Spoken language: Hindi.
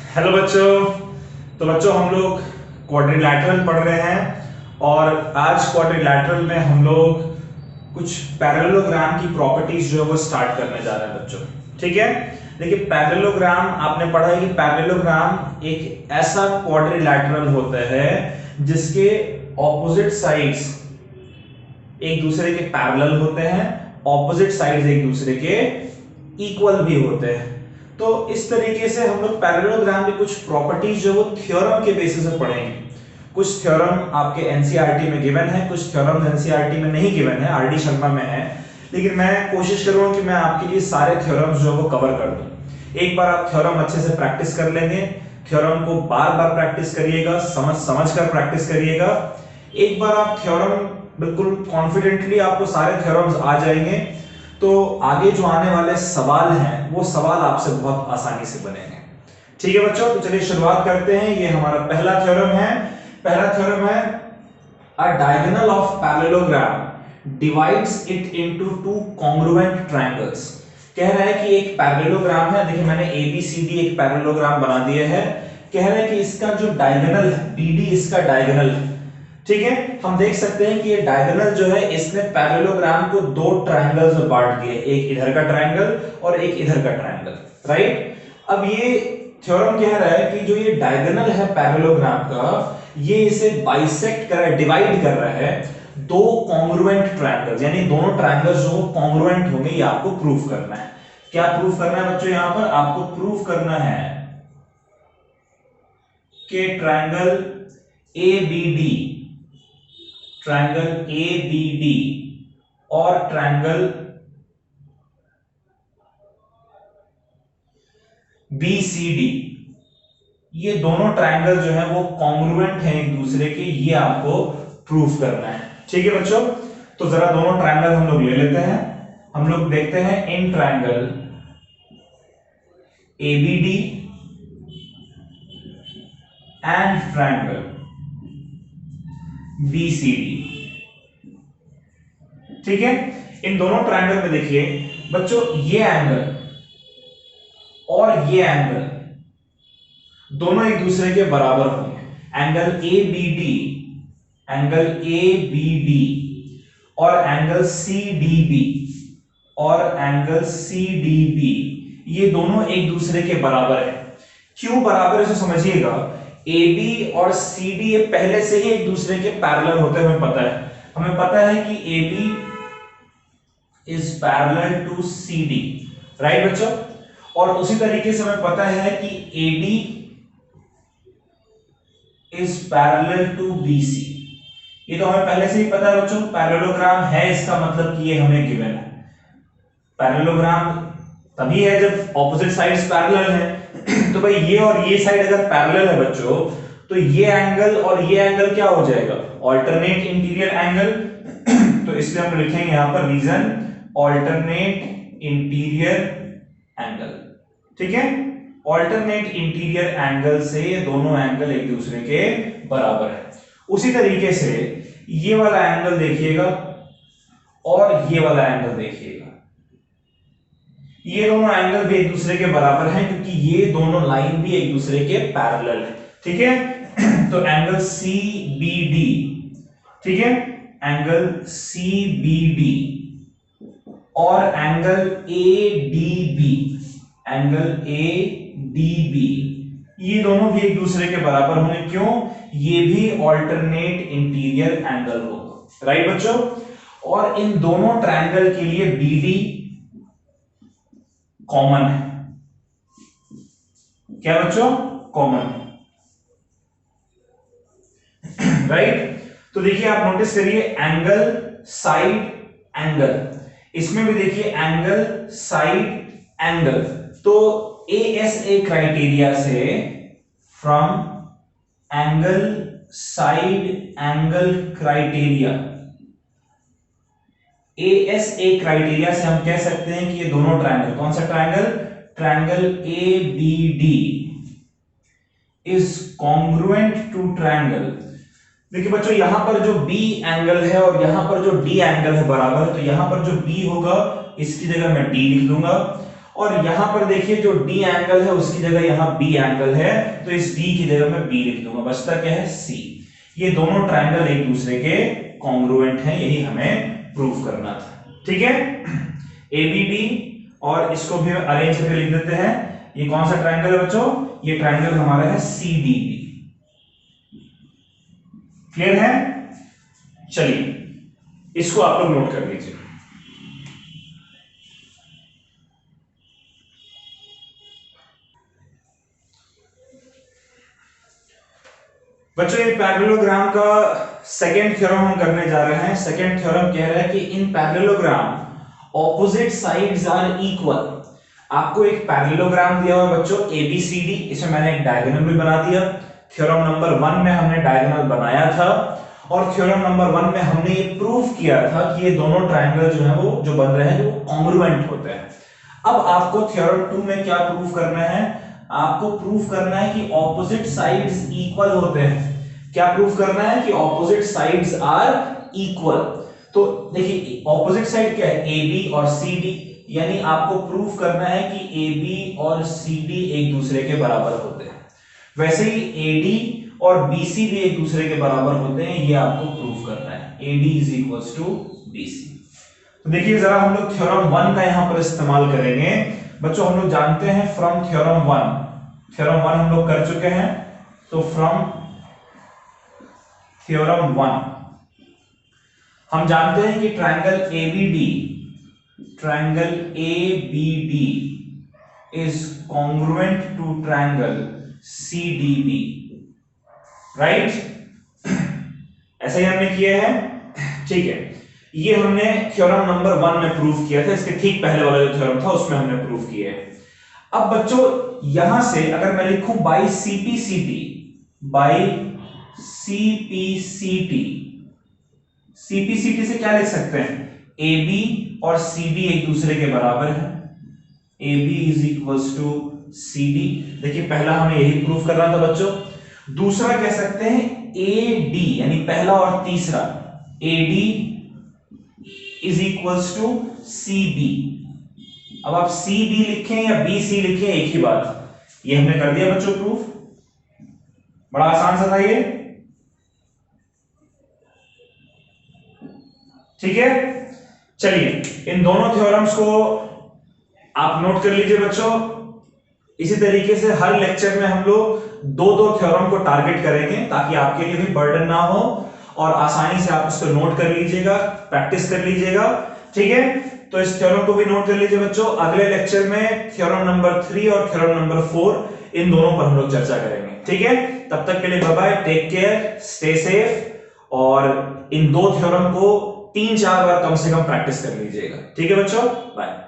हेलो बच्चों। तो बच्चों हम लोग क्वाड्रिलैटरल पढ़ रहे हैं और आज क्वाड्रिलैटरल में हम लोग कुछ पैरेललोग्राम की प्रॉपर्टीज जो है वो स्टार्ट करने जा रहे हैं बच्चों। ठीक है, देखिए पैरेललोग्राम आपने पढ़ा है कि पैरेललोग्राम एक ऐसा क्वाड्रिलैटरल होता है जिसके ऑपोजिट साइड्स एक दूसरे के पैरेलल होते हैं, ऑपोजिट साइड्स एक दूसरे के इक्वल भी होते हैं। तो इस तरीके से हम लोग पैरेललोग्राम की कुछ प्रॉपर्टीज जो वो थ्योरम के बेसिस पे पढ़ेंगे। कुछ थ्योरम आपके एनसीईआरटी में गिवन है, कुछ थ्योरम एनसीईआरटी में नहीं गिवन है, आरडी शर्मा में है, लेकिन मैं कोशिश करूंगा कि मैं आपके लिए सारे थ्योरम्स जो वो कवर कर दूं। एक बार आप थ्योरम अच्छे से प्रैक्टिस कर लेंगे, थ्योरम को बार बार प्रैक्टिस करिएगा, समझ समझ कर प्रैक्टिस करिएगा। एक बार आप थ्योरम बिल्कुल कॉन्फिडेंटली आपको सारे थ्योरम्स आ जाएंगे तो आगे जो आने वाले सवाल हैं वो सवाल आपसे बहुत आसानी से बनेंगे। ठीक है बच्चों, तो चलिए शुरुआत करते हैं। ये हमारा पहला थ्योरम है। पहला थ्योरम है अ diagonal of parallelogram divides it into two congruent triangles. कह रहा है कि एक पैरेललोग्राम है, देखिए मैंने एबीसीडी एक पैरेललोग्राम बना दिया है। कह रहा है कि इसका जो डायगोनल है बीडी इसका डायगोनल है। ठीक है, हम देख सकते हैं कि ये डायगोनल जो है इसने पैरेललोग्राम को दो ट्रायंगल्स में बांट दिया, एक इधर का ट्रायंगल और एक इधर का ट्रायंगल। राइट, अब ये थ्योरम कह रहा है कि जो ये डायगोनल है पैरेललोग्राम का, ये इसे बाइसेक्ट कर रहा है, डिवाइड कर रहा है दो कॉन्ग्रुएंट ट्रायंगल्स, यानी दोनों ट्रायंगल्स जो कॉन्ग्रुएंट होंगे, ये आपको प्रूफ करना है। क्या प्रूफ करना है बच्चों? यहां पर आपको प्रूफ करना है कि ट्रायंगल एबीडी, ट्रायंगल एबीडी और ट्रायंगल बीसीडी, ये दोनों ट्रायंगल जो है वो कॉन्ग्रुएंट हैं एक दूसरे के, ये आपको प्रूफ करना है। ठीक है बच्चों, तो जरा दोनों ट्रायंगल हम लोग ले लेते हैं। हम लोग देखते हैं in triangle ABD and triangle BCD. ठीक है, इन दोनों ट्रायंगल में देखिए बच्चों, ये एंगल और ये एंगल दोनों एक दूसरे के बराबर होंगे। एंगल एबीडी, एंगल एबीडी और एंगल सीडीबी और एंगल सीडीबी, ये दोनों एक दूसरे के बराबर है। क्यों बराबर है इसे समझिएगा। AB और CD ये पहले से ही एक दूसरे के पैरेलल होते हैं, हमें पता है। हमें पता है कि AB is parallel to CD, right बच्चों। और उसी तरीके से हमें पता है कि AD is parallel to BC। ये तो हमें पहले से ही पता है बच्चों, पैरेललोग्राम है इसका मतलब कि ये हमें गिवन है। पैरेललोग्राम तभी है जब ऑपोजिट साइड्स पैरेलल है। तो भाई ये और ये साइड अगर पैरेलल है बच्चों, तो ये एंगल और ये एंगल क्या हो जाएगा? Alternate interior angle. तो इसलिए हम लिखेंगे यहां पर रीजन ऑल्टरनेट इंटीरियर एंगल। ठीक है, ऑल्टरनेट इंटीरियर एंगल से ये दोनों एंगल एक दूसरे के बराबर है। उसी तरीके से ये वाला एंगल देखिएगा और ये वाला एंगल देखिएगा, ये दोनों एंगल भी एक दूसरे के बराबर हैं क्योंकि ये दोनों लाइन भी एक दूसरे के पैरेलल है। ठीक है, तो एंगल CBD, ठीक है, एंगल CBD और एंगल ADB, एंगल ADB, ये दोनों भी एक दूसरे के बराबर होंगे। क्यों? ये भी ऑल्टरनेट इंटीरियर एंगल होगा, राइट बच्चों। और इन दोनों ट्रायंगल के लिए BD कॉमन है। क्या बच्चों? कॉमन है, राइट। तो देखिए आप नोटिस करिए एंगल साइड एंगल, इसमें भी देखिए एंगल साइड एंगल। तो ASA क्राइटेरिया से from angle side angle criteria, ASA criteria से हम कह सकते हैं कि ये दोनों ट्रायंगल, कौन सा triangle? Triangle ABD is congruent to triangle. देखिए बच्चों यहां पर जो B एंगल है और यहां पर जो D एंगल है बराबर, तो यहां पर जो B होगा इसकी जगह मैं D लिख दूंगा और यहां पर देखिए जो डी एंगल है उसकी जगह यहां बी एंगल है, तो इस डी की जगह मैं बी लिख दूंगा, बचता क्या है सी। ये दोनों ट्रायंगल एक दूसरे के कॉन्ग्रुएंट हैं, यही हमें प्रूव करना था। ठीक है, एबीडी, और इसको भी अरेंज करके लिख देते हैं। ये कौन सा ट्रायंगल है बच्चों? ये ट्रायंगल हमारा है सीडीबी। क्लियर है? चलिए इसको आप लोग नोट कर लीजिए। बच्चों ये पैरेललोग्राम का सेकेंड थ्योरम हम करने जा रहे हैं। सेकेंड थ्योरम कह रहा है कि in parallelogram opposite sides are equal. आपको एक पैरेललोग्राम दिया हुआ है बच्चों एबीसीडी, इसमें मैंने एक डायगोनल भी बना दिया। थ्योरम नंबर 1 में हमने डायगोनल बनाया था, और थ्योरम नंबर 1 में हमने ये प्रूव किया था कि ये दोनों ट्रायंगल जो है वो जो बन रहे हैं वो कॉन्ग्रुएंट होते हैं। अब आपको थ्योरम 2 में क्या प्रूव करना है? आपको प्रूव करना है कि ऑपोजिट साइड्स इक्वल होते हैं। क्या प्रूव करना है? कि ऑपोजिट साइड्स आर इक्वल। तो देखिए ऑपोजिट साइड क्या है? AB और CD, यानी आपको प्रूव करना है कि AB और CD एक दूसरे के बराबर होते हैं। वैसे ही AD और BC भी एक दूसरे के बराबर होते हैं, ये आपको प्रूव करना है। AD is equals to BC। तो देखिए जरा हम लोग थ्योरम 1 का यहां पर इस्तेमाल करेंगे। बच्चों हम लोग जानते हैं फ्रॉम थ्योरम 1 हम लोग कर चुके हैं। तो फ्रॉम थ्योरम 1 हम जानते हैं कि triangle ABD is congruent to triangle CDB, right? ऐसा ही हमने किया है। ठीक है, ये हमने थ्योरम नंबर 1 में प्रूव किया था। इसके ठीक पहले वाला जो थ्योरम था उसमें हमने प्रूव किया है। अब बच्चों यहां से अगर मैं लिखूं बाई CPCT से क्या लिख सकते हैं? AB और CD एक दूसरे के बराबर है। AB is equals to CD। देखिए पहला हमें यही प्रूव करना था बच्चों। दूसरा कह सकते हैं AD, यानी पहला और तीसरा AD is equals to CB। अब आप CB लिखें या BC लिखें एक ही बात। ये हमने कर दिया बच्चों प्रूफ। बड़ा आसान सा था ये। ठीक है, चलिए इन दोनों थ्योरम्स को आप नोट कर लीजिए बच्चों। इसी तरीके से हर लेक्चर में हम लोग दो थ्योरम को टारगेट करेंगे ताकि आपके लिए भी बर्डन ना हो और आसानी से आप इसको नोट कर लीजिएगा, प्रैक्टिस कर लीजिएगा। ठीक है, तो इस थ्योरम को भी नोट कर लीजिए बच्चों। अगले लेक्चर में थ्योरम नंबर 3 और थ्योरम नंबर 4 इन दोनों पर हम लोग चर्चा करेंगे। ठीक है, तब तक के लिए bye bye, take care, stay safe, और इन दो थ्योरम को 3-4 बार कम से कम प्रैक्टिस कर लीजिएगा। ठीक है बच्चों, बाय।